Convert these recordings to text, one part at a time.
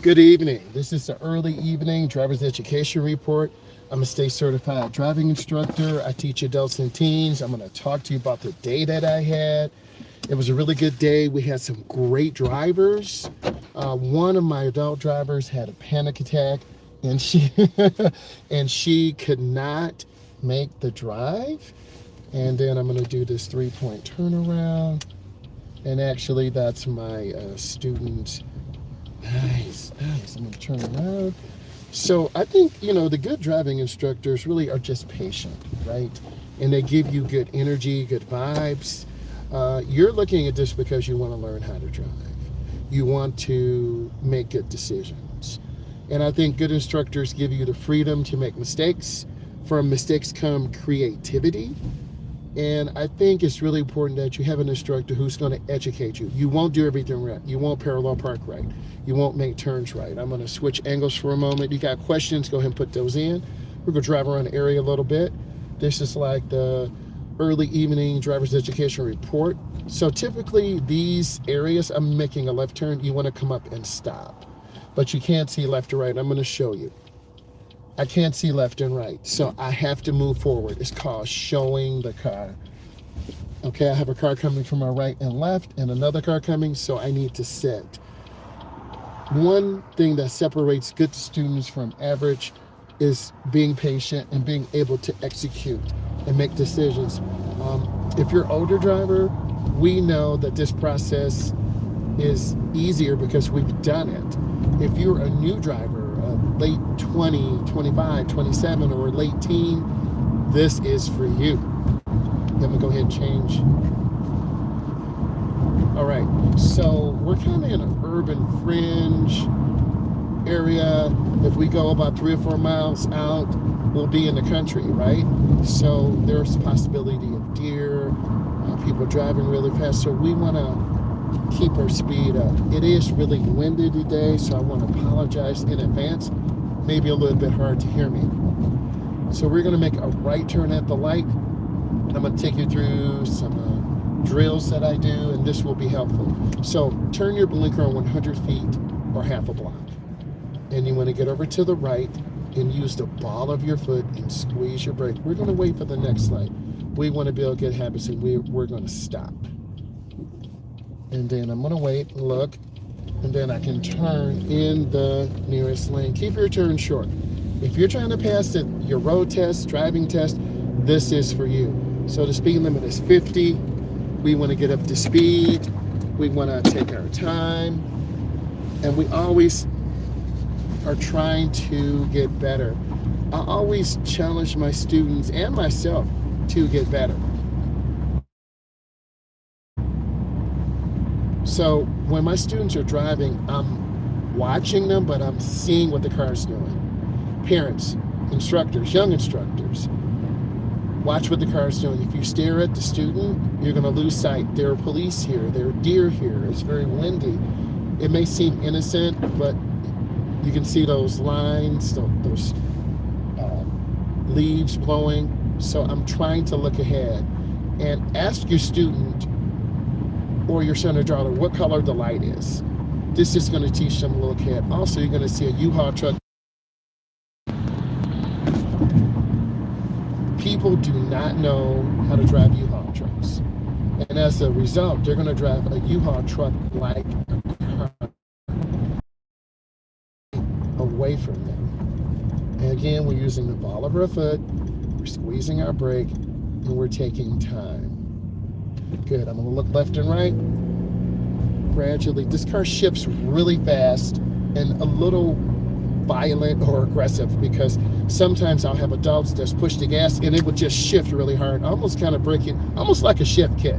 Good evening. This is the early evening driver's education report. I'm a state certified driving instructor. I teach adults and teens. I'm going to talk to you about the day that I had. It was a really good day. We had some great drivers. One of my adult drivers had a panic attack, and she and she could not make the drive. And then I'm going to do this 3-point turnaround. And actually, that's my student. Nice. I'm going to turn around. So I think, the good driving instructors really are just patient, right? And they give you good energy, good vibes. You're looking at this because you want to learn how to drive. You want to make good decisions. And I think good instructors give you the freedom to make mistakes. From mistakes come creativity. And I think it's really important that you have an instructor who's going to educate you. You won't do everything right. You won't parallel park right. You won't make turns right. I'm going to switch angles for a moment. You got questions, go ahead and put those in. We're going to drive around the area a little bit. This is like the early evening driver's education report. So typically these areas, I'm making a left turn. You want to come up and stop. But you can't see left or right. I'm going to show you. I can't see left and right, so I have to move forward. It's called showing the car. Okay, I have a car coming from my right and left and another car coming, so I need to sit. One thing that separates good students from average is being patient and being able to execute and make decisions. If you're an older driver, we know that this process is easier because we've done it. If you're a new driver, late 20, 25, 27, or late teen, this is for you. I'm gonna go ahead and change. All right, so we're kind of in an urban fringe area. If we go about 3 or 4 miles out, we'll be in the country, right? So there's a possibility of deer, people driving really fast. So we wanna keep our speed up. It is really windy today, so I want to apologize in advance. Maybe a little bit hard to hear me. So we're going to make a right turn at the light. I'm going to take you through some drills that I do, and this will be helpful. So turn your blinker on 100 feet or half a block. And you want to get over to the right and use the ball of your foot and squeeze your brake. We're going to wait for the next light. We want to build good habits, and we're going to stop. And then I'm gonna wait and look, and then I can turn in the nearest lane. Keep your turn short. If you're trying to pass your road test, driving test, this is for you. So the speed limit is 50. We wanna get up to speed. We wanna take our time. And we always are trying to get better. I always challenge my students and myself to get better. So when my students are driving, I'm watching them, but I'm seeing what the car is doing. Parents, instructors, young instructors, watch what the car is doing. If you stare at the student, you're going to lose sight. There are police here. There are deer here. It's very windy. It may seem innocent, but you can see those lines, those leaves blowing. So I'm trying to look ahead and ask your student or your son or daughter what color the light is. This is going to teach them a look ahead. Also, you're going to see a U-Haul truck. People do not know how to drive U-Haul trucks. And as a result, they're going to drive a U-Haul truck like a car away from them. And again, we're using the ball of our foot, we're squeezing our brake, and we're taking time. Good, I'm gonna look left and right. Gradually, this car shifts really fast and a little violent or aggressive because sometimes I'll have adults that push the gas and it would just shift really hard, almost kind of breaking, almost like a shift kit.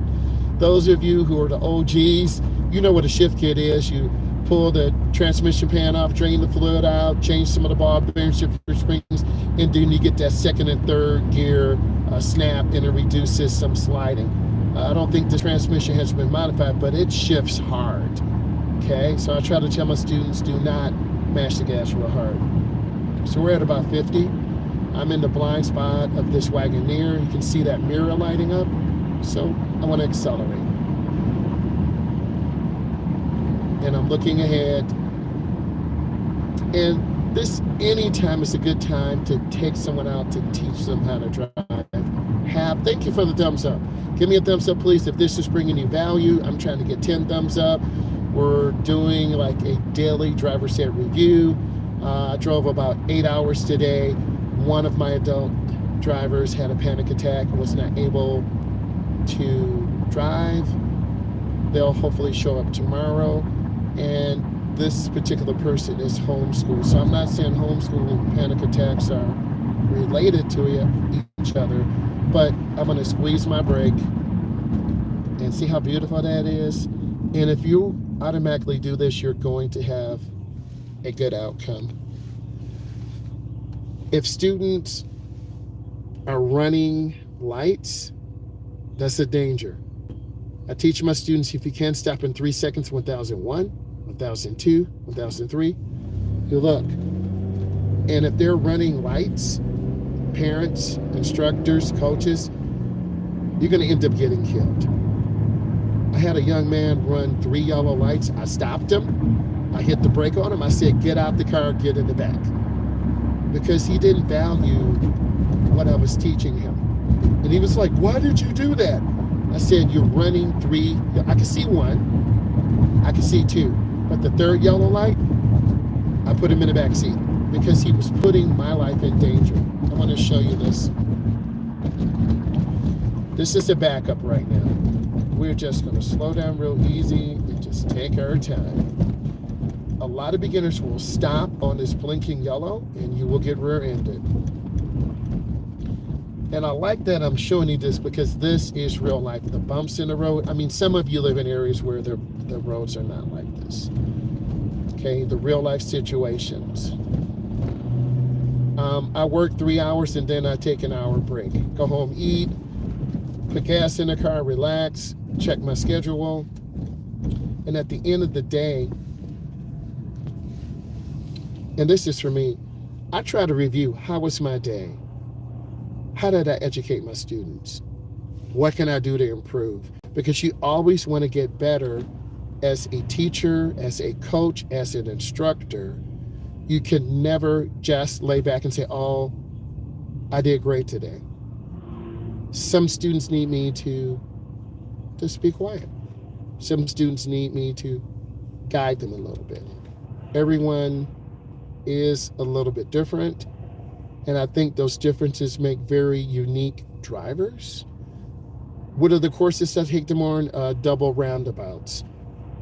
Those of you who are the OGs, you know what a shift kit is. You pull the transmission pan off, drain the fluid out, change some of the ball bearings, shifter springs, and then you get that second and third gear snap and it reduces some sliding. I don't think the transmission has been modified, but it shifts hard, okay? So I try to tell my students, do not mash the gas real hard. So we're at about 50. I'm in the blind spot of this Wagoneer. You can see that mirror lighting up. So I want to accelerate. And I'm looking ahead. And this, anytime is a good time to take someone out to teach them how to drive. Thank you for the thumbs up. Give me a thumbs up, please, if this is bringing you value. I'm trying to get 10 thumbs up. We're doing like a daily driver's ed review. I drove about 8 hours today. One of my adult drivers had a panic attack and was not able to drive. They'll hopefully show up tomorrow. And this particular person is homeschooled. So I'm not saying homeschool and panic attacks are related to each other, but I'm going to squeeze my brake and see how beautiful that is. And if you automatically do this, you're going to have a good outcome. If students are running lights, that's a danger. I teach my students, if you can stop in 3 seconds, 1001, 1002, 1003, you look. And if they're running lights, parents, instructors, coaches, you're going to end up getting killed. I had a young man run 3 yellow lights. I stopped him. I hit the brake on him. I said, get out the car, get in the back. Because he didn't value what I was teaching him. And he was like, why did you do that? I said, you're running 3. I can see 1. I can see 2. But the 3rd yellow light, I put him in the back seat because he was putting my life in danger. I want to show you this. This is a backup right now. We're just going to slow down real easy and just take our time. A lot of beginners will stop on this blinking yellow and you will get rear-ended. And I like that I'm showing you this because this is real life. The bumps in the road. I mean, some of you live in areas where the roads are not like this. Okay, the real life situations. I work 3 hours and then I take an hour break. Go home, eat, put gas in the car, relax, check my schedule. And at the end of the day, and this is for me, I try to review, how was my day? How did I educate my students? What can I do to improve? Because you always want to get better as a teacher, as a coach, as an instructor. You can never just lay back and say, oh, I did great today. Some students need me to just be quiet. Some students need me to guide them a little bit. Everyone is a little bit different. And I think those differences make very unique drivers. What are the courses that take them on? Double roundabouts,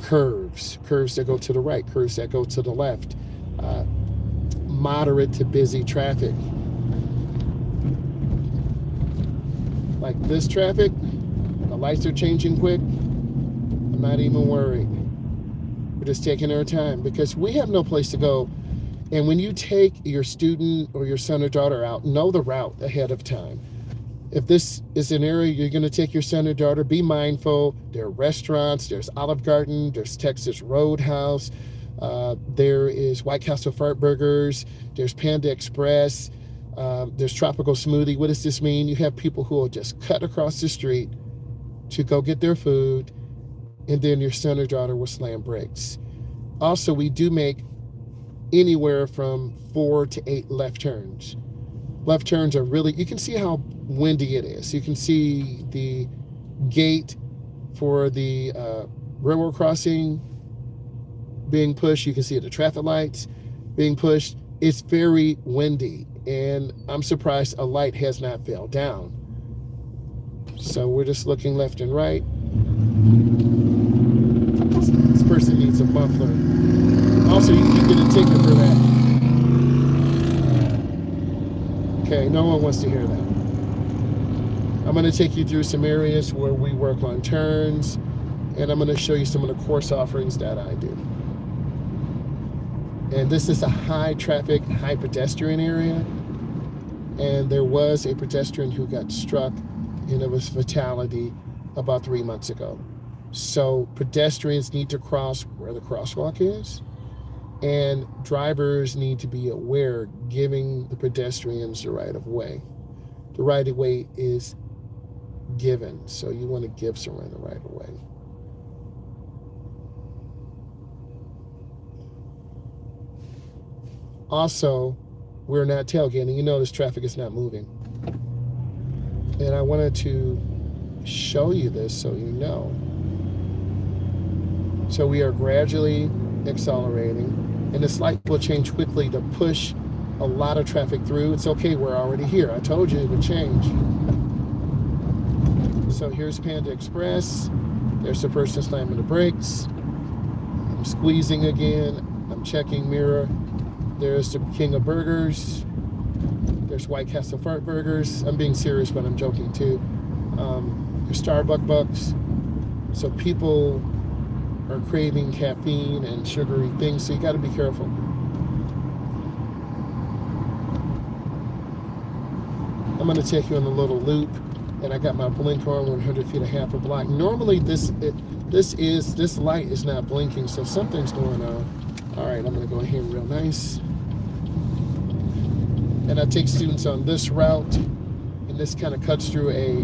curves that go to the right, curves that go to the left, moderate to busy traffic. Like this traffic, the lights are changing quick. I'm not even worried. We're just taking our time because we have no place to go. And when you take your student or your son or daughter out, know the route ahead of time. If this is an area you're going to take your son or daughter, be mindful. There are restaurants, there's Olive Garden, there's Texas Roadhouse, there is White Castle Fart Burgers, there's Panda Express, there's Tropical Smoothie. What does this mean? You have people who will just cut across the street to go get their food, and then your son or daughter will slam brakes. Also, we do make anywhere from 4 to 8 left turns. Left turns are really, you can see how windy it is. You can see the gate for the railroad crossing being pushed. You can see the traffic lights being pushed. It's very windy, and I'm surprised a light has not fell down. So we're just looking left and right. This person needs a muffler. Also, you can get a ticket for that. Okay, no one wants to hear that. I'm going to take you through some areas where we work on turns, and I'm going to show you some of the course offerings that I do. And this is a high traffic, high pedestrian area, and there was a pedestrian who got struck, and it was fatality about 3 months ago. So pedestrians need to cross where the crosswalk is, and drivers need to be aware, giving the pedestrians the right of way. The right of way is given, so you want to give someone the right of way. Also, we're not tailgating. You notice traffic is not moving. And I wanted to show you this so you know. So we are gradually accelerating, and this light will change quickly to push a lot of traffic through. It's okay, we're already here. I told you it would change. So here's Panda Express. There's the person slamming the brakes. I'm squeezing again. I'm checking mirror. There's the King of Burgers. There's White Castle Fart Burgers. I'm being serious, but I'm joking too. There's Starbucks Bucks. So people are craving caffeine and sugary things, so you got to be careful. I'm going to take you on a little loop, and I got my blinker on 100 feet, a half a block. Normally this light is not blinking, so something's going on. All right, I'm going to go in here real nice. And I take students on this route, and this kind of cuts through a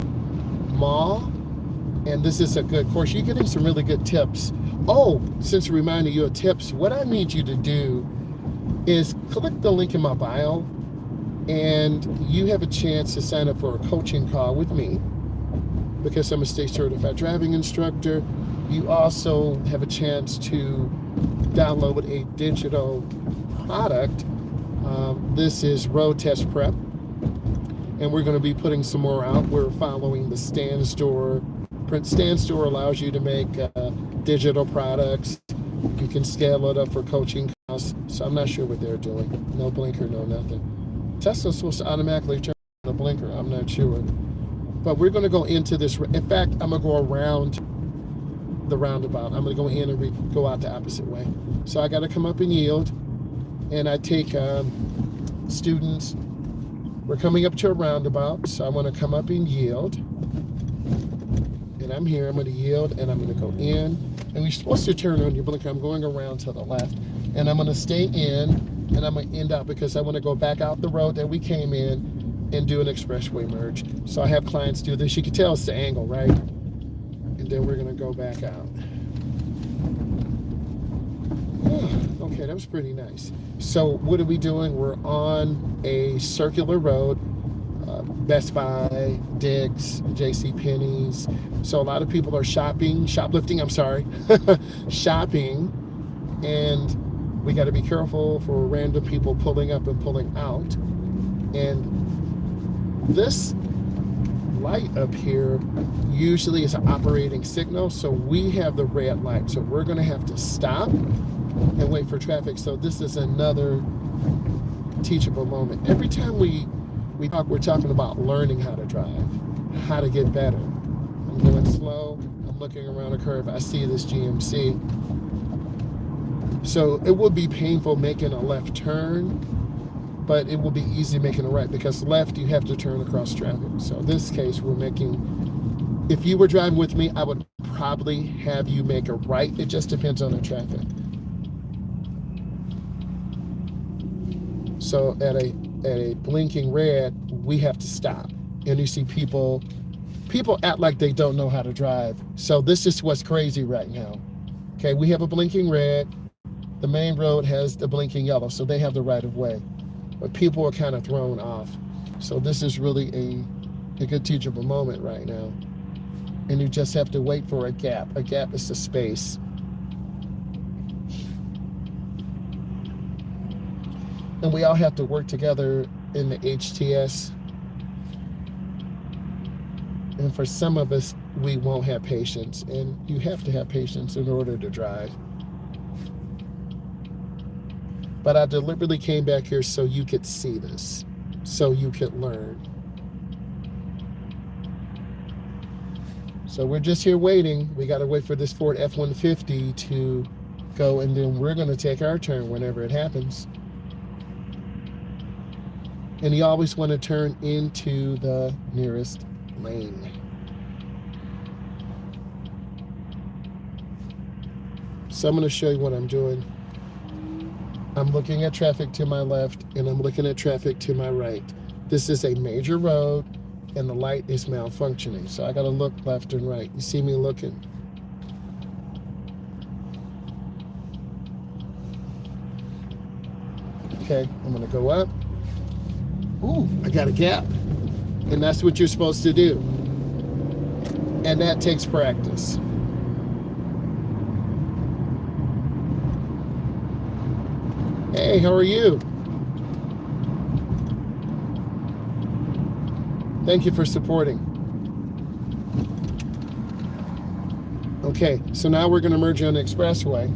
mall, and this is a good course. You're getting some really good tips. Oh, since reminding you of tips, what I need you to do is click the link in my bio, and you have a chance to sign up for a coaching call with me, because I'm a state certified driving instructor. You also have a chance to download a digital product. This is Road Test Prep, and we're going to be putting some more out. We're following the Stand Store. Stand Store allows you to make digital products. You can scale it up for coaching costs. So I'm not sure what they're doing. No blinker, no nothing. Tesla's supposed to automatically turn on the blinker. I'm not sure. But we're going to go into this. In fact, I'm going to go around the roundabout. I'm going to go in and go out the opposite way. So I got to come up and yield. And I take students. We're coming up to a roundabout, so I want to come up and yield. And I'm here, I'm going to yield, and I'm going to go in. And you're supposed to turn on your blinker. I'm going around to the left, and I'm going to stay in, and I'm going to end out because I want to go back out the road that we came in and do an expressway merge. So I have clients do this. You can tell it's the angle, right? And then we're going to go back out. Okay, that was pretty nice. So what are we doing? We're on a circular road. Best Buy, Dick's, JCPenney's. So a lot of people are shopping, and we got to be careful for random people pulling up and pulling out. And this light up here usually is an operating signal, so we have the red light, so we're going to have to stop and wait for traffic. So this is another teachable moment. Every time we talk, we're talking about learning how to drive, how to get better. I'm going slow. I'm looking around a curve. I see this GMC. So it will be painful making a left turn, but it will be easy making a right, because left you have to turn across traffic. So in this case, we're making, if you were driving with me, I would probably have you make a right. It just depends on the traffic. So at a blinking red, we have to stop. And you see people act like they don't know how to drive. So this is what's crazy right now. Okay, we have a blinking red. The main road has the blinking yellow, so they have the right of way. But people are kind of thrown off. So this is really a good teachable moment right now. And you just have to wait for a gap. A gap is the space. And we all have to work together in the HTS. And for some of us, we won't have patience. And you have to have patience in order to drive. But I deliberately came back here so you could see this, so you could learn. So we're just here waiting. We got to wait for this Ford F-150 to go, and then we're going to take our turn whenever it happens. And you always want to turn into the nearest lane. So I'm going to show you what I'm doing. I'm looking at traffic to my left, and I'm looking at traffic to my right. This is a major road, and the light is malfunctioning. So I got to look left and right. You see me looking. Okay, I'm gonna go up. Ooh, I got a gap. And that's what you're supposed to do. And that takes practice. Hey, how are you? Thank you for supporting. Okay, so now we're going to merge on the expressway.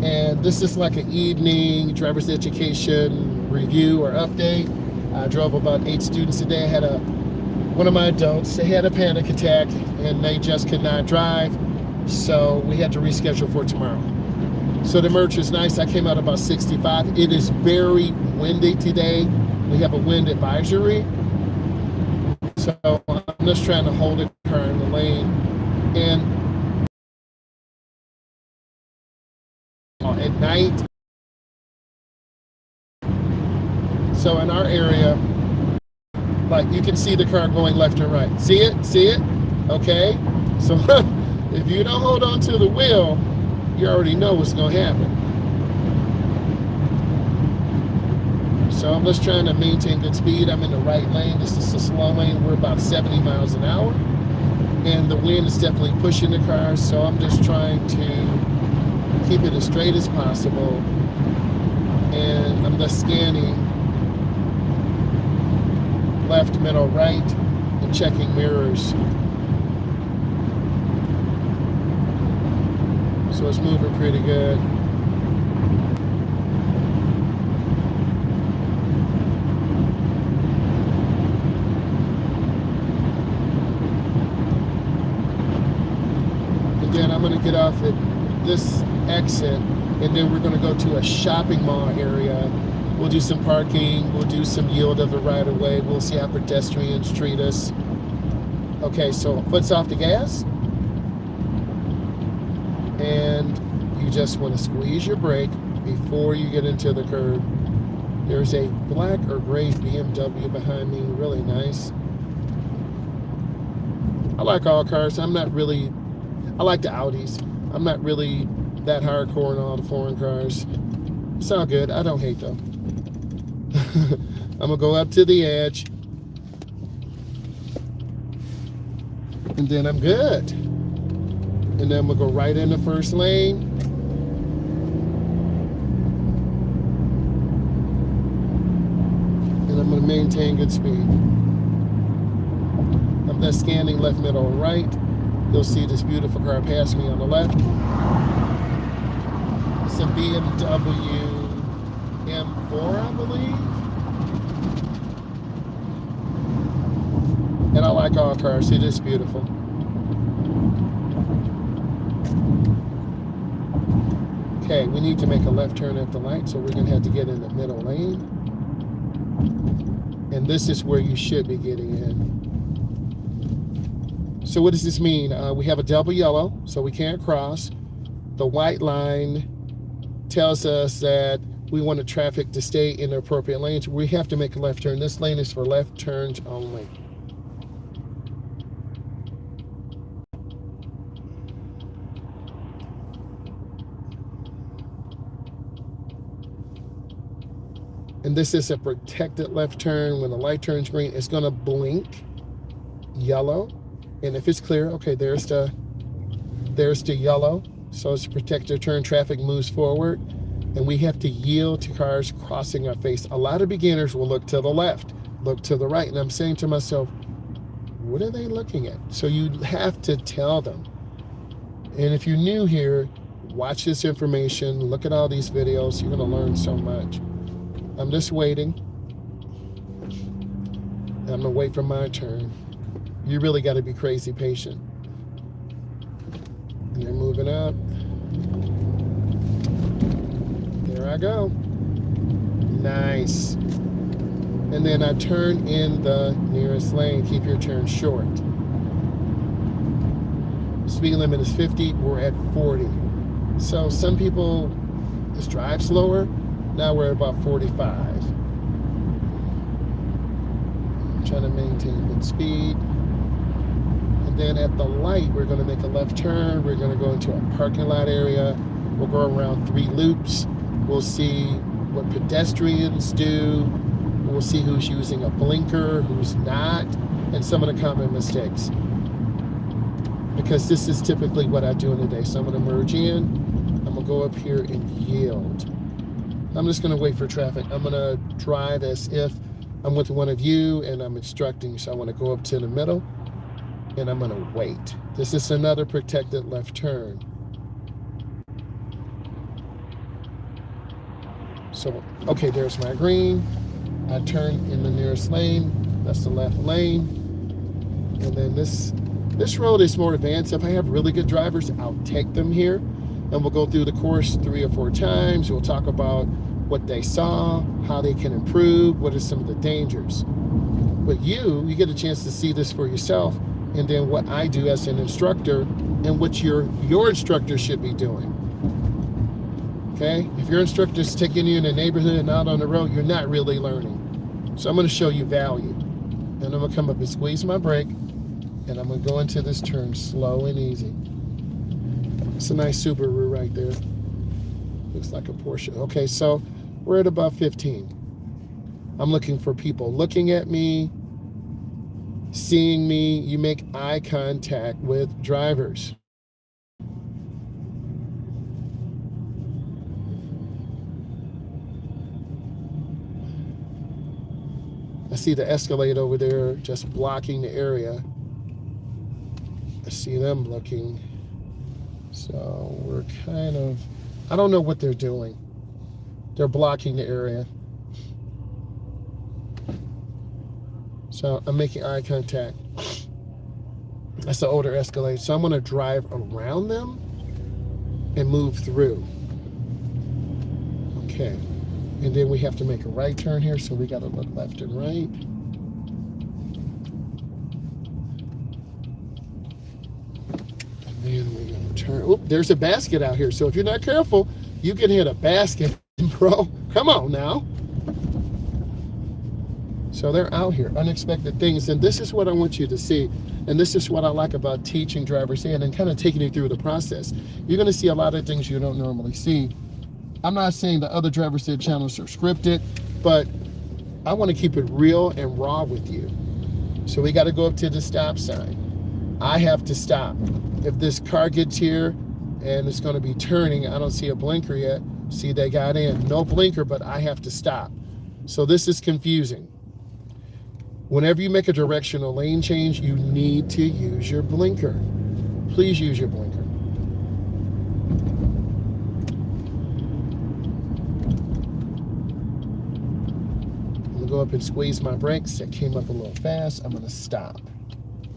And this is like an evening driver's education review or update. I drove about 8 students today. I had one of my adults, they had a panic attack and they just could not drive. So we had to reschedule for tomorrow. So the merge is nice. I came out about 65. It is very windy today. We have a wind advisory. So I'm just trying to hold the car in the lane. And at night, so in our area, like you can see the car going left and right. See it? See it? Okay. So if you don't hold on to the wheel, you already know what's going to happen. So I'm just trying to maintain good speed. I'm in the right lane. This is the slow lane. We're about 70 miles an hour. And the wind is definitely pushing the car. So I'm just trying to keep it as straight as possible. And I'm just scanning left, middle, right, and checking mirrors. So it's moving pretty good. And then I'm going to get off at this exit, and then we're going to go to a shopping mall area. We'll do some parking. We'll do some yield of the right of way. We'll see how pedestrians treat us. Okay, so foot's off the gas. And you just want to squeeze your brake before you get into the curb. There's a black or gray BMW behind me, really nice. I like all cars. I like the Audis. I'm not really that hardcore in all the foreign cars. It's all good. I don't hate them. I'm gonna go up to the edge. And then I'm good. And then I'm gonna go right in the first lane. And I'm gonna maintain good speed. I'm just scanning left, middle, and right. You'll see this beautiful car pass me on the left. It's a BMW M4, I believe. And I like all cars. It is beautiful. Okay, we need to make a left turn at the light, so we're going to have to get in the middle lane. And this is where you should be getting in. So what does this mean? We have a double yellow, so we can't cross. The white line tells us that we want the traffic to stay in the appropriate lanes. We have to make a left turn. This lane is for left turns only. And this is a protected left turn. When the light turns green, it's gonna blink yellow. And if it's clear, okay, there's the yellow. So it's a protected turn, traffic moves forward. And we have to yield to cars crossing our face. A lot of beginners will look to the left, look to the right. And I'm saying to myself, what are they looking at? So you have to tell them. And if you're new here, watch this information, look at all these videos. You're gonna learn so much. I'm just waiting. I'm gonna wait for my turn. You really gotta be crazy patient. And you're moving up. There I go. Nice. And then I turn in the nearest lane. Keep your turn short. Speed limit is 50. We're at 40. So some people just drive slower. Now we're at about 45. I'm trying to maintain good speed. And then at the light, we're going to make a left turn. We're going to go into a parking lot area. We'll go around 3 loops. We'll see what pedestrians do. We'll see who's using a blinker, who's not, and some of the common mistakes. Because this is typically what I do in a day. So I'm going to merge in. I'm going to go up here and yield. I'm just going to wait for traffic. I'm going to drive as if I'm with one of you and I'm instructing. So I want to go up to the middle and I'm going to wait. This is another protected left turn. So, okay, there's my green. I turn in the nearest lane. That's the left lane. And then this road is more advanced. If I have really good drivers, I'll take them here. And we'll go through the course 3 or 4 times. We'll talk about what they saw, how they can improve, what are some of the dangers. But you get a chance to see this for yourself, and then what I do as an instructor and what your instructor should be doing. Okay? If your instructor is taking you in the neighborhood and out on the road, you're not really learning. So I'm going to show you value. And I'm going to come up and squeeze my brake, and I'm going to go into this turn slow and easy. It's a nice Subaru right there. Looks like a Porsche. Okay, so we're at about 15. I'm looking for people looking at me, seeing me. You make eye contact with drivers. I see the Escalade over there just blocking the area. I see them looking. So we're kind of, I don't know what they're doing. They're blocking the area. So I'm making eye contact. That's the older Escalade. So I'm going to drive around them and move through. Okay. And then we have to make a right turn here, so we got to look left and right. And then we're going to turn. Oop, there's a basket out here. So if you're not careful, you can hit a basket, bro. Come on now. So they're out here, unexpected things. And this is what I want you to see. And this is what I like about teaching drivers in and kind of taking you through the process. You're going to see a lot of things you don't normally see. I'm not saying the other drivers' ed channels are scripted, but I want to keep it real and raw with you. So we got to go up to the stop sign. I have to stop. If this car gets here and it's going to be turning, I don't see a blinker yet. See, they got in. No blinker, but I have to stop. So this is confusing. Whenever you make a directional lane change, you need to use your blinker. Please use your blinker. Go up and squeeze my brakes. It came up a little fast. I'm going to stop.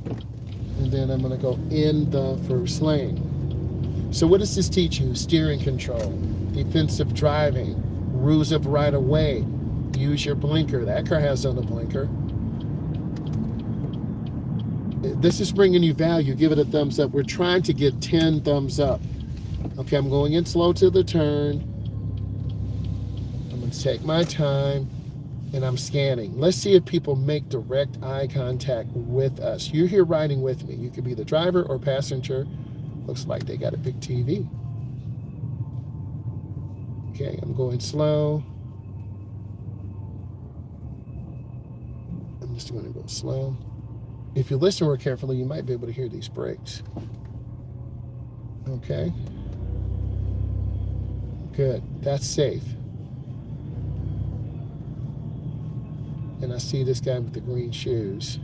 And then I'm going to go in the first lane. So what does this teach you? Steering control, defensive driving, rules of right of way. Use your blinker. That car has on a blinker. This is bringing you value. Give it a thumbs up. We're trying to get 10 thumbs up. Okay, I'm going in slow to the turn. I'm going to take my time. And I'm scanning. Let's see if people make direct eye contact with us. You're here riding with me. You could be the driver or passenger. Looks like they got a big TV. Okay, I'm going slow. I'm just going to go slow. If you listen more carefully, you might be able to hear these brakes. Okay. Good. That's safe. And I see this guy with the green shoes.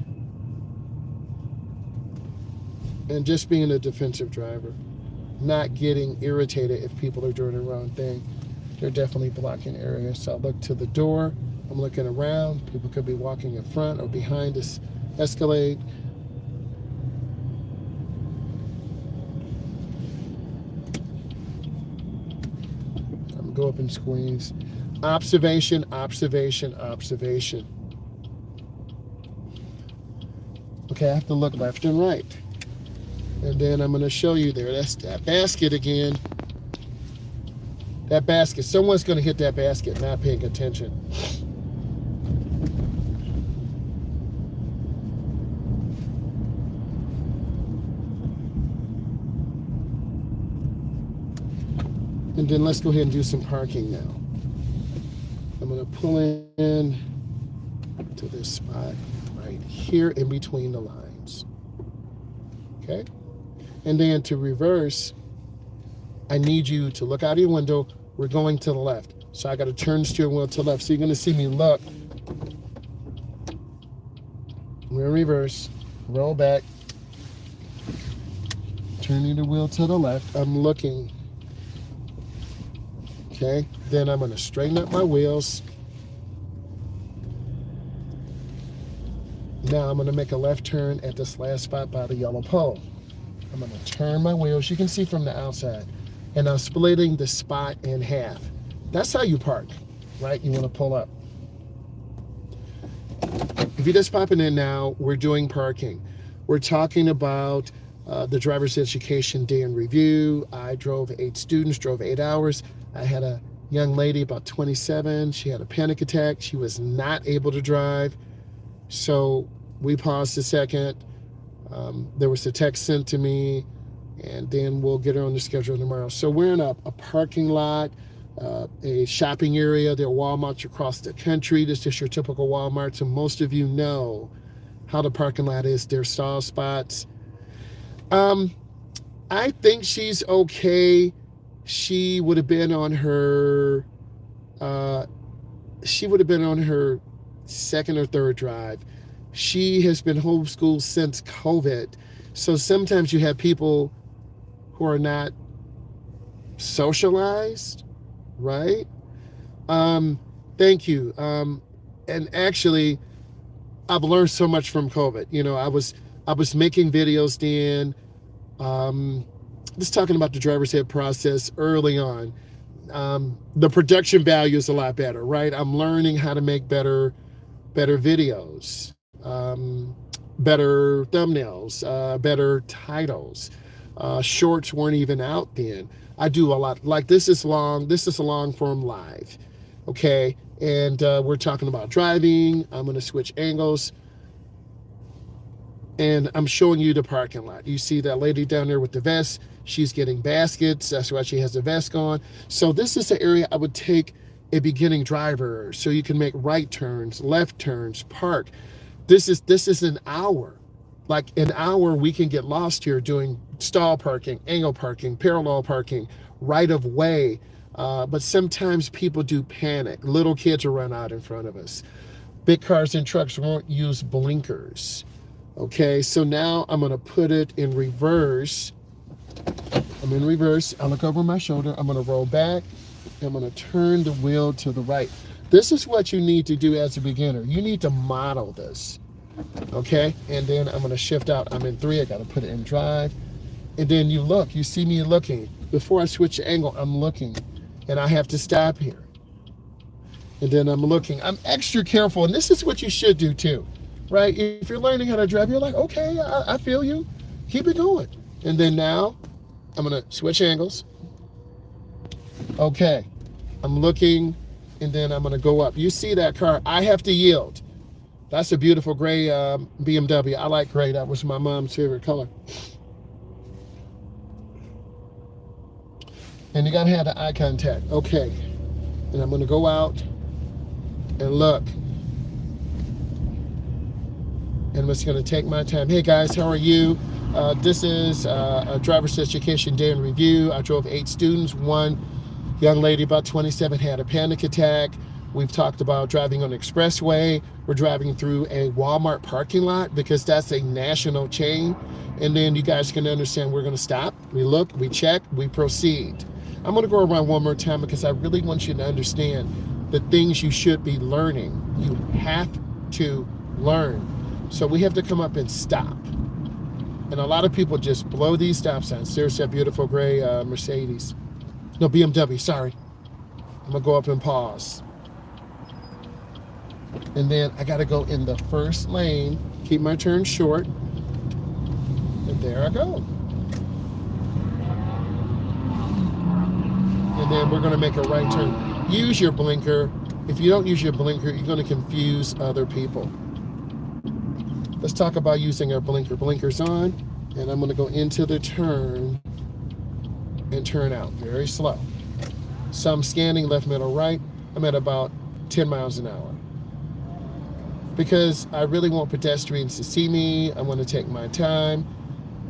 And just being a defensive driver, not getting irritated if people are doing the wrong thing. They're definitely blocking areas. So I look to the door. I'm looking around. People could be walking in front or behind this Escalade. I'm going to go up and squeeze. Observation, observation, observation. Okay, I have to look left and right. And then I'm going to show you there. That's that basket again. That basket. Someone's going to hit that basket not paying attention. And then let's go ahead and do some parking now. I'm gonna pull in to this spot right here in between the lines. Okay? And then to reverse, I need you to look out of your window. We're going to the left. So I gotta turn the steering wheel to the left. So you're gonna see me look. We're in reverse, roll back, turning the wheel to the left. I'm looking. Okay, then I'm gonna straighten up my wheels. Now I'm gonna make a left turn at this last spot by the yellow pole. I'm gonna turn my wheels, you can see from the outside, and I'm splitting the spot in half. That's how you park, right? You wanna pull up. If you're just popping in now, we're doing parking. We're talking about the driver's education day in review. I drove 8 students, drove 8 hours. I had a young lady about 27. She had a panic attack. She was not able to drive. So we paused a second. There was a text sent to me, and then we'll get her on the schedule tomorrow. So we're in a parking lot, a shopping area. There are Walmarts across the country. This is your typical Walmart. So most of you know how the parking lot is. There's stall spots. I think she's okay. She would have been on her second or third drive. She has been homeschooled since COVID. So sometimes you have people who are not socialized, right? Thank you. And actually, I've learned so much from COVID. You know, I was making videos then, just talking about the driver's ed process early on. The production value is a lot better, right? I'm learning how to make better videos, better thumbnails, better titles. Shorts weren't even out then. I do a lot, like this is a long form live, okay? And we're talking about driving. I'm gonna switch angles. And I'm showing you the parking lot. You see that lady down there with the vest. She's getting baskets. That's why she has the vest on. So this is the area I would take a beginning driver so you can make right turns, left turns, park. This is an hour. Like an hour we can get lost here doing stall parking, angle parking, parallel parking, right of way. But sometimes people do panic. Little kids will run out in front of us. Big cars and trucks won't use blinkers. Okay, so now I'm gonna put it in reverse. I'm in reverse. I look over my shoulder. I'm gonna roll back. I'm gonna turn the wheel to the right. This is what you need to do as a beginner. You need to model this, okay? And then I'm gonna shift out. I'm in 3, I gotta put it in drive. And then you look, you see me looking. Before I switch the angle, I'm looking. And I have to stop here. And then I'm looking. I'm extra careful, and this is what you should do too. Right? If you're learning how to drive, you're like, okay, I feel you. Keep it going. And then now, I'm gonna switch angles. Okay, I'm looking, and then I'm gonna go up. You see that car, I have to yield. That's a beautiful gray BMW. I like gray, that was my mom's favorite color. And you gotta have the eye contact. Okay, and I'm gonna go out and look. And I'm just gonna take my time. Hey guys, how are you? This is a driver's education day in review. I drove 8 students. One young lady, about 27, had a panic attack. We've talked about driving on the expressway. We're driving through a Walmart parking lot because that's a national chain. And then you guys can understand we're gonna stop, we look, we check, we proceed. I'm gonna go around one more time because I really want you to understand the things you should be learning. You have to learn. So we have to come up and stop. And a lot of people just blow these stop signs. There's that beautiful gray Mercedes. No, BMW, sorry. I'm gonna go up and pause. And then I gotta go in the first lane, keep my turn short, and there I go. And then we're gonna make a right turn. Use your blinker. If you don't use your blinker, you're gonna confuse other people. Let's talk about using our blinker. Blinker's on, and I'm gonna go into the turn and turn out very slow. So I'm scanning left, middle, right. I'm at about 10 miles an hour. Because I really want pedestrians to see me. I want to take my time.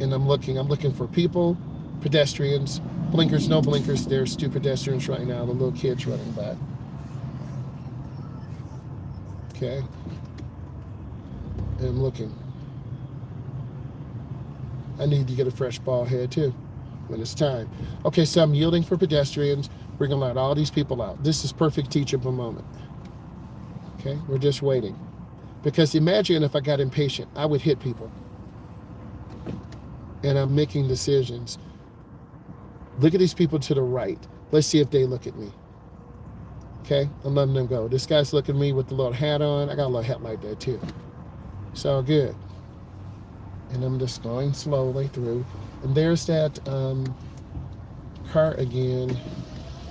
And I'm looking for people, pedestrians, blinkers, no blinkers. There's 2 pedestrians right now, the little kids running by. Okay. And I'm looking. I need to get a fresh ball head too when it's time. Okay, so I'm yielding for pedestrians. We're gonna let all these people out. This is perfect teachable moment. Okay, we're just waiting. Because imagine if I got impatient, I would hit people. And I'm making decisions. Look at these people to the right. Let's see if they look at me. Okay, I'm letting them go. This guy's looking at me with the little hat on. I got a little hat like that too. It's all good. And I'm just going slowly through. And there's that car again.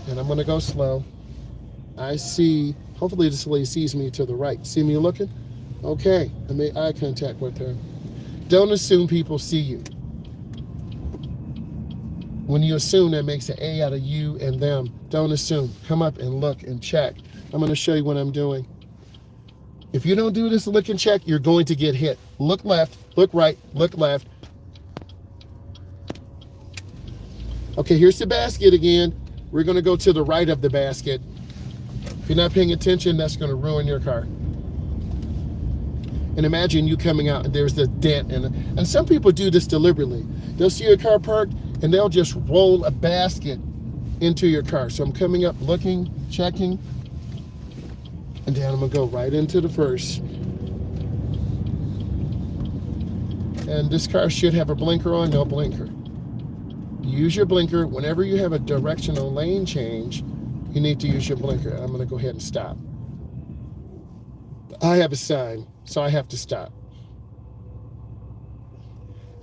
And I'm gonna go slow. I see, hopefully this lady sees me to the right. See me looking? Okay, I made eye contact with her. Don't assume people see you. When you assume, that makes an A out of you and them. Don't assume. Come up and look and check. I'm gonna show you what I'm doing. If you don't do this look and check, you're going to get hit. Look left, look right, look left. Okay, here's the basket again. We're gonna go to the right of the basket. If you're not paying attention, that's gonna ruin your car. And imagine you coming out and there's the dent in it. And some people do this deliberately. They'll see your car parked and they'll just roll a basket into your car. So I'm coming up, looking, checking, and then I'm gonna go right into the first. And this car should have a blinker on, no blinker. Use your blinker. Whenever you have a directional lane change, you need to use your blinker. I'm gonna go ahead and stop. I have a sign, so I have to stop.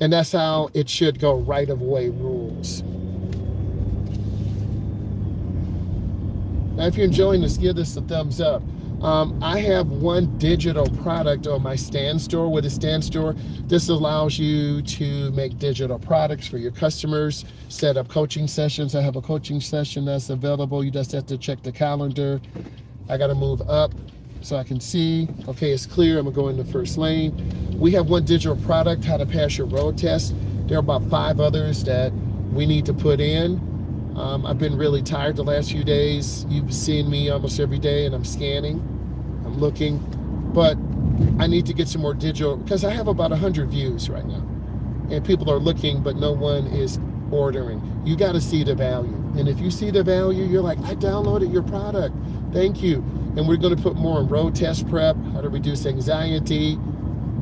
And that's how it should go, right of way rules. Now, if you're enjoying this, give this a thumbs up. I have one digital product on my Stand Store. With a Stand Store, this allows you to make digital products for your customers, set up coaching sessions. I have a coaching session that's available. You just have to check the calendar. I got to move up so I can see. Okay, it's clear. I'm gonna go in the first lane. We have one digital product, how to pass your road test. There are about 5 others that we need to put in. I've been really tired the last few days. You've seen me almost every day and I'm scanning, I'm looking, but I need to get some more digital because I have about 100 views right now and people are looking, but no one is ordering. You got to see the value. And if you see the value, you're like, I downloaded your product. Thank you. And we're going to put more on road test prep, how to reduce anxiety.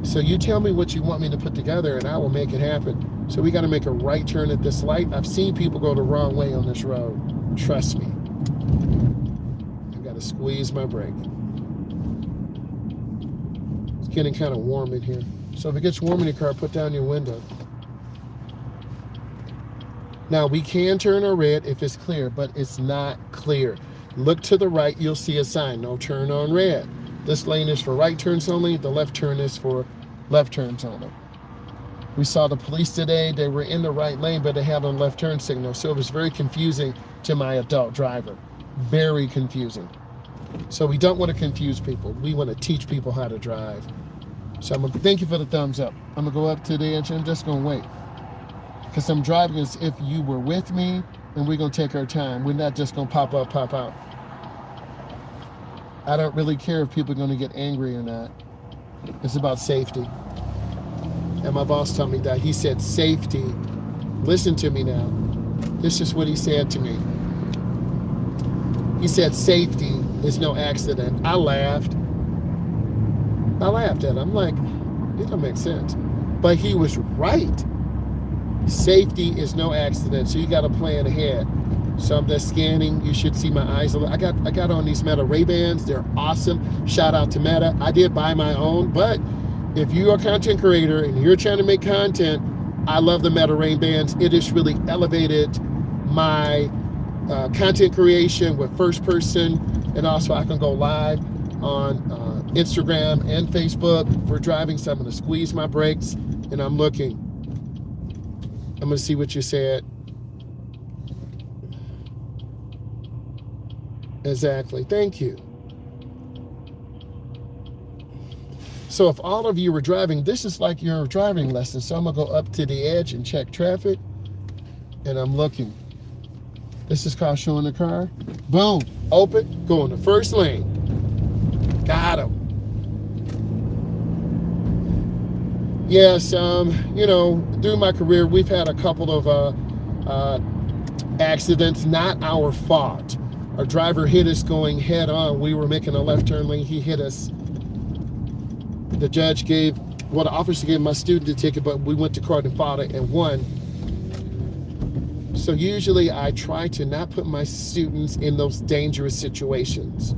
So you tell me what you want me to put together and I will make it happen. So we got to make a right turn at this light. I've seen people go the wrong way on this road. Trust me. I got to squeeze my brake. It's getting kind of warm in here. So if it gets warm in your car, put down your window. Now we can turn on red if it's clear, but it's not clear. Look to the right, you'll see a sign, no turn on red. This lane is for right turns only, the left turn is for left turns only. We saw the police today, they were in the right lane, but they had on left turn signal. So it was very confusing to my adult driver. Very confusing. So we don't want to confuse people. We want to teach people how to drive. So I'm gonna thank you for the thumbs up. I'm gonna go up to the edge and I'm just gonna wait. Because I'm driving as if you were with me and we're gonna take our time. We're not just gonna pop up, pop out. I don't really care if people are gonna get angry or not. It's about safety. And my boss told me that. He said, safety. Listen to me now. This is what he said to me. He said, safety is no accident. I laughed at it. I'm like, it don't make sense. But he was right. Safety is no accident, so you got to plan ahead. So I'm just scanning. You should see my eyes. I got on these Meta Ray-Bans. They're awesome. Shout out to Meta. I did buy my own, but if you're a content creator and you're trying to make content, I love the Meta Ray-Bans. It has really elevated my content creation with first person, and also I can go live on Instagram and Facebook for driving. So I'm going to squeeze my brakes and I'm looking. I'm going to see what you said. Exactly. Thank you. So if all of you were driving, this is like your driving lesson. So I'm going to go up to the edge and check traffic. And I'm looking. This is called showing the car. Boom. Open. Go in the first lane. Got him. Yes, through my career, we've had a couple of accidents, not our fault. Our driver hit us going head on. We were making a left turn lane. He hit us. The officer gave my student a ticket, but we went to court and fought it and won. So usually I try to not put my students in those dangerous situations,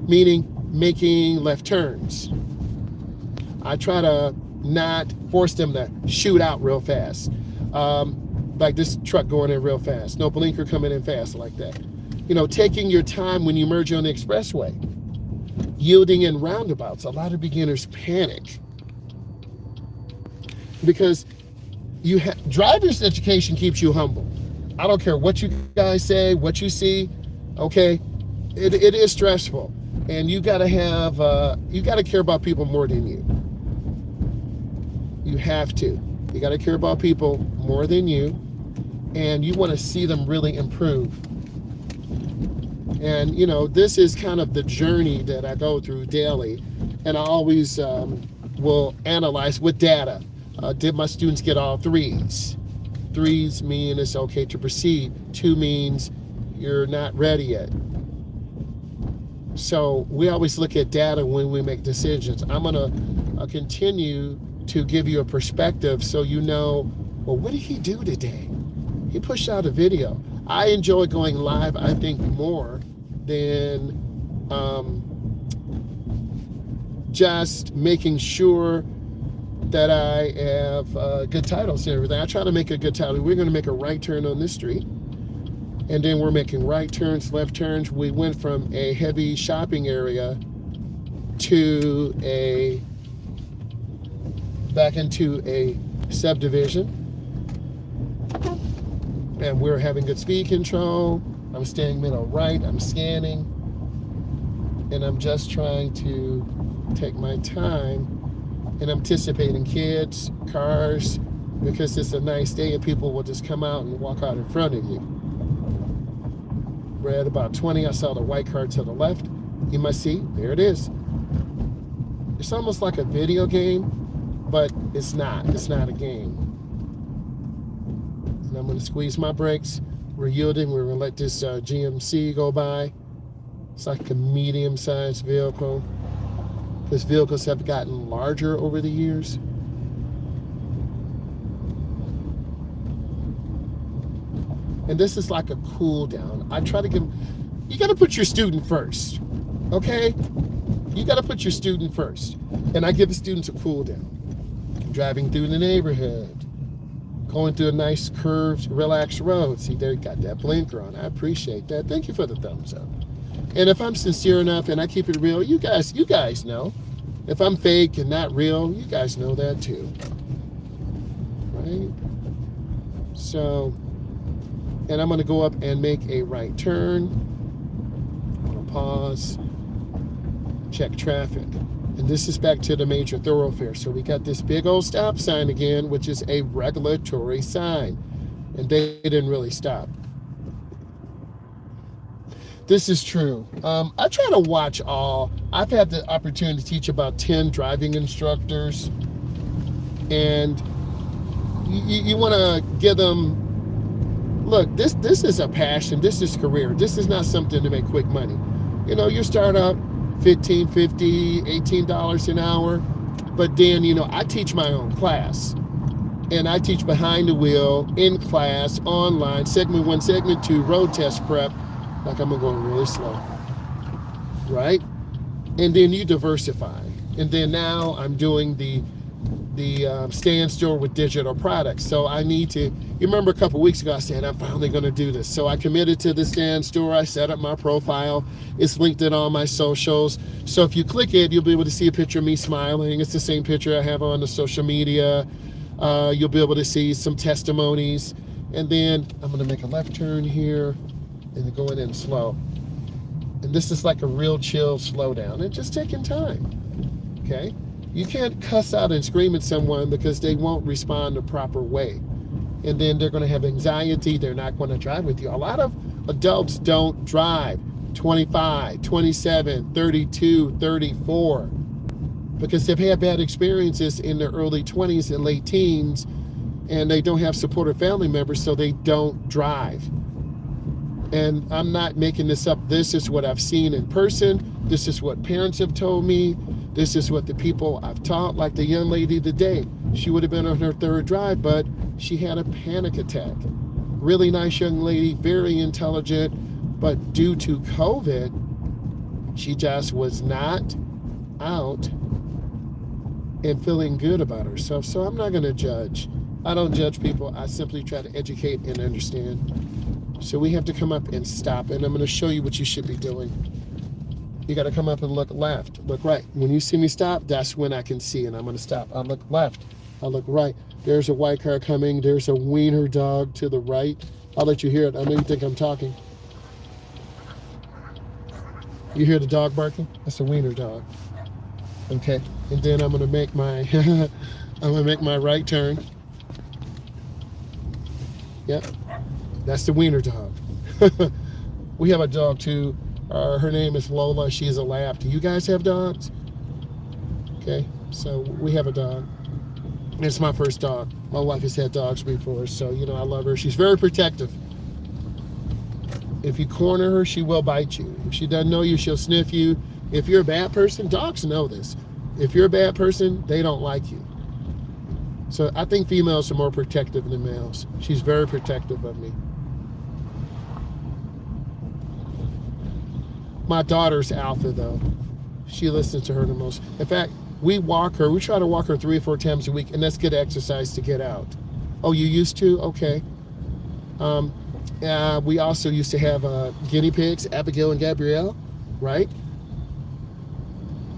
meaning making left turns. I try to not force them to shoot out real fast. Like this truck going in real fast. No blinker coming in fast like that. Taking your time when you merge on the expressway. Yielding in roundabouts. A lot of beginners panic. Because driver's education keeps you humble. I don't care what you guys say, what you see, okay? It is stressful. And you gotta care about people more than you. You have to. You gotta care about people more than you. And you wanna see them really improve. And this is kind of the journey that I go through daily. And I always will analyze with data. Did my students get all threes? Threes mean it's okay to proceed. 2 means you're not ready yet. So we always look at data when we make decisions. I'm gonna continue to give you a perspective so well, what did he do today? He pushed out a video. I enjoy going live, I think, more than just making sure that I have good titles and everything. I try to make a good title. We're going to make a right turn on this street. And then we're making right turns, left turns. We went from a heavy shopping area to back into a subdivision. And we're having good speed control. I'm staying middle right. I'm scanning. And I'm just trying to take my time and anticipating kids, cars, because it's a nice day and people will just come out and walk out in front of you. We're at about 20. I saw the white car to the left. You must see, there it is. It's almost like a video game, but it's not. It's not a game. And I'm going to squeeze my brakes. We're yielding. We're going to let this GMC go by. It's like a medium-sized vehicle. Because vehicles have gotten larger over the years. And this is like a cool down. I try to you got to put your student first, okay? You got to put your student first. And I give the students a cool down. Driving through the neighborhood, going through a nice curved, relaxed road. See, there you got that blinker on. I appreciate that. Thank you for the thumbs up. And if I'm sincere enough and I keep it real, you guys know. If I'm fake and not real, you guys know that too. Right? So, and I'm going to go up and make a right turn. I'm going to pause, check traffic. And this is back to the major thoroughfare. So we got this big old stop sign again, which is a regulatory sign. And they didn't really stop. This is true. I try to watch all. I've had the opportunity to teach about 10 driving instructors. And you want to give them, look, this is a passion. This is career. This is not something to make quick money. You start out $15, $50, $18 an hour. But then, I teach my own class. And I teach behind the wheel, in class, online, segment 1, segment 2, road test prep. Like I'm going really slow, right? And then you diversify. And then now I'm doing the stand store with digital products. So I need to, you remember a couple weeks ago I said I'm finally going to do this. So I committed to the stand store. I set up my profile. It's linked in all my socials. So if you click it, you'll be able to see a picture of me smiling. It's the same picture I have on the social media. You'll be able to see some testimonies. And then I'm going to make a left turn here. And going in slow. And this is like a real chill slowdown and just taking time. Okay? You can't cuss out and scream at someone because they won't respond the proper way. And then they're going to have anxiety. They're not going to drive with you. A lot of adults don't drive 25, 27, 32, 34 because they've had bad experiences in their early 20s and late teens, and they don't have supportive family members, so they don't drive. And I'm not making this up. This is what I've seen in person. This is what parents have told me. This is what the people I've taught, like the young lady today. She would have been on her third drive, but she had a panic attack. Really nice young lady, very intelligent, but due to COVID, she just was not out and feeling good about herself. So I'm not going to judge. I don't judge people. I simply try to educate and understand. So we have to come up and stop, and I'm going to show you what you should be doing. You got to come up and look left, look right. When you see me stop, that's when I can see, and I'm going to stop. I'll look left, I'll look right. There's a white car coming. There's a wiener dog to the right. I'll let you hear it. I know you think I'm talking. You hear the dog barking? That's a wiener dog. Okay, and then I'm going to make my I'm going to make my right turn. Yep, that's the wiener dog. We have a dog too. Her name is Lola. She is a lab. Do you guys have dogs? Okay, so we have a dog. It's my first dog. My wife has had dogs before, so you know I love her. She's very protective. If you corner her, she will bite you. If she doesn't know you, she'll sniff you. If you're a bad person, dogs know this. If you're a bad person, they don't like you. So I think females are more protective than males. She's very protective of me. My daughter's alpha, though. She listens to her the most. In fact, we walk her. We try to walk her 3 or 4 times a week, and that's good exercise to get out. Oh, you used to? Okay. We also used to have guinea pigs, Abigail and Gabrielle, right?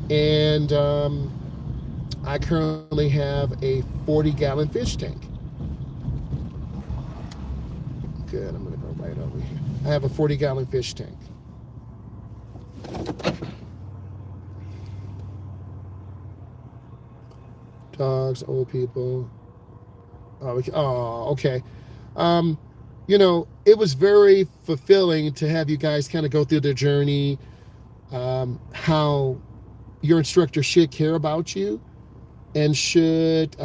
And I currently have a 40-gallon fish tank. Good, I'm going to go right over here. I have a 40-gallon fish tank. Dogs, old people. Oh, okay. You know, it was very fulfilling to have you guys kind of go through the journey, how your instructor should care about you and should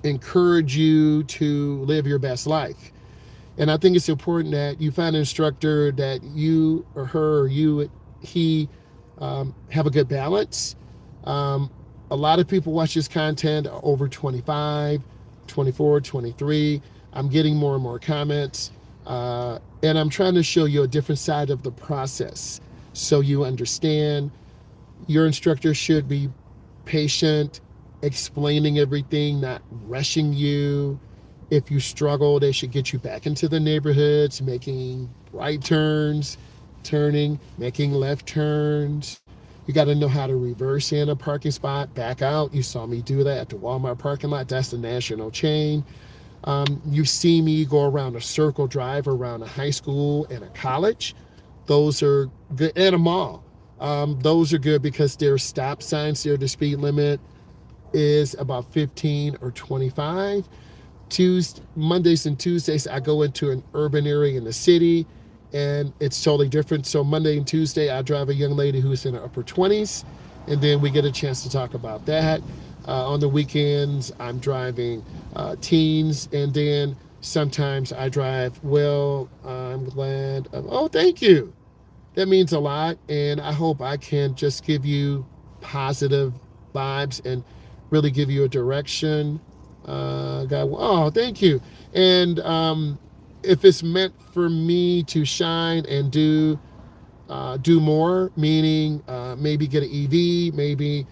encourage you to live your best life. And I think it's important that you find an instructor that you or her or he have a good balance. A lot of people watch this content are over 25, 24, 23. I'm getting more and more comments. And I'm trying to show you a different side of the process so you understand. Your instructor should be patient, explaining everything, not rushing you. If you struggle, they should get you back into the neighborhoods, making right turns, turning, making left turns. You got to know how to reverse in a parking spot, back out. You saw me do that at the Walmart parking lot. That's the national chain. You see me go around a circle drive around a high school and a college. Those are good, and a mall. Those are good because there's stop signs there. The speed limit is about 15 or 25. Mondays and Tuesdays, I go into an urban area in the city, and it's totally different. So Monday and Tuesday, I drive a young lady who's in her upper 20s, and then we get a chance to talk about that. On the weekends, I'm driving teens, and then sometimes I drive, I'm glad. Oh, thank you. That means a lot, and I hope I can just give you positive vibes and really give you a direction. Thank you. And if it's meant for me to shine and do more, meaning maybe get an EV, maybe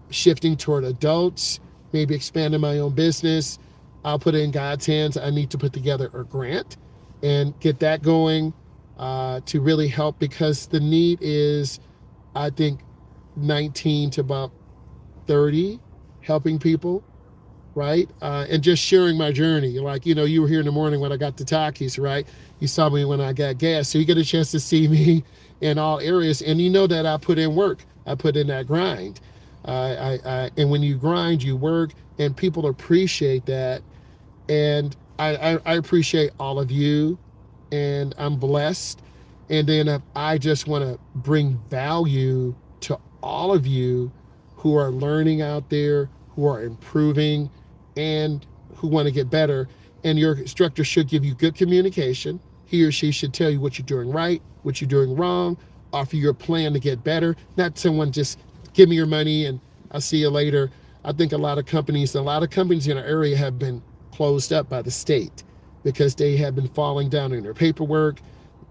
shifting toward adults, maybe expanding my own business, I'll put it in God's hands. I need to put together a grant and get that going to really help, because the need is, I think, 19 to about 30, helping people. right? And just sharing my journey. Like, you were here in the morning when I got the Takis, right? You saw me when I got gas. So you get a chance to see me in all areas. And you know that I put in work. I put in that grind. And when you grind, you work, and people appreciate that. And I appreciate all of you, and I'm blessed. And then I just want to bring value to all of you who are learning out there, who are improving, and who want to get better. And your instructor should give you good communication. He or she should tell you what you're doing right, what you're doing wrong, offer you a plan to get better, not someone just give me your money and I'll see you later. I think a lot of companies in our area have been closed up by the state because they have been falling down in their paperwork.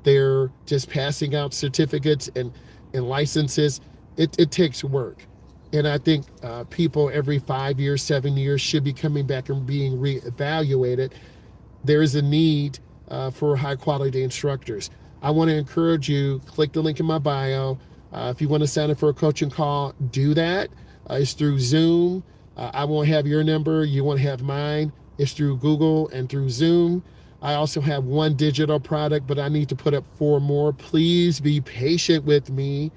They're just passing out certificates and licenses. It takes work. And I think people every 5 years, 7 years should be coming back and being reevaluated. There is a need for high quality instructors. I want to encourage you, click the link in my bio. If you want to sign up for a coaching call, do that. It's through Zoom. I won't have your number. You won't have mine. It's through Google and through Zoom. I also have one digital product, but I need to put up 4 more. Please be patient with me.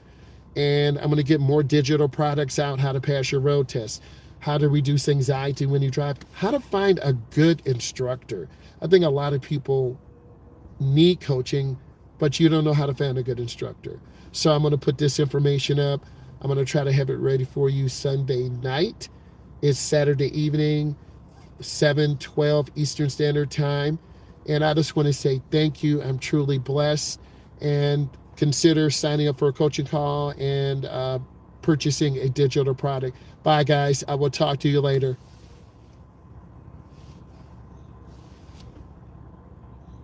And I'm going to get more digital products out: how to pass your road test, how to reduce anxiety when you drive, how to find a good instructor. I think a lot of people need coaching, but you don't know how to find a good instructor. So I'm going to put this information up. I'm going to try to have it ready for you Sunday night. It's Saturday evening, 7:12 Eastern Standard Time. And I just want to say thank you. I'm truly blessed. And consider signing up for a coaching call and purchasing a digital product. Bye, guys. I will talk to you later.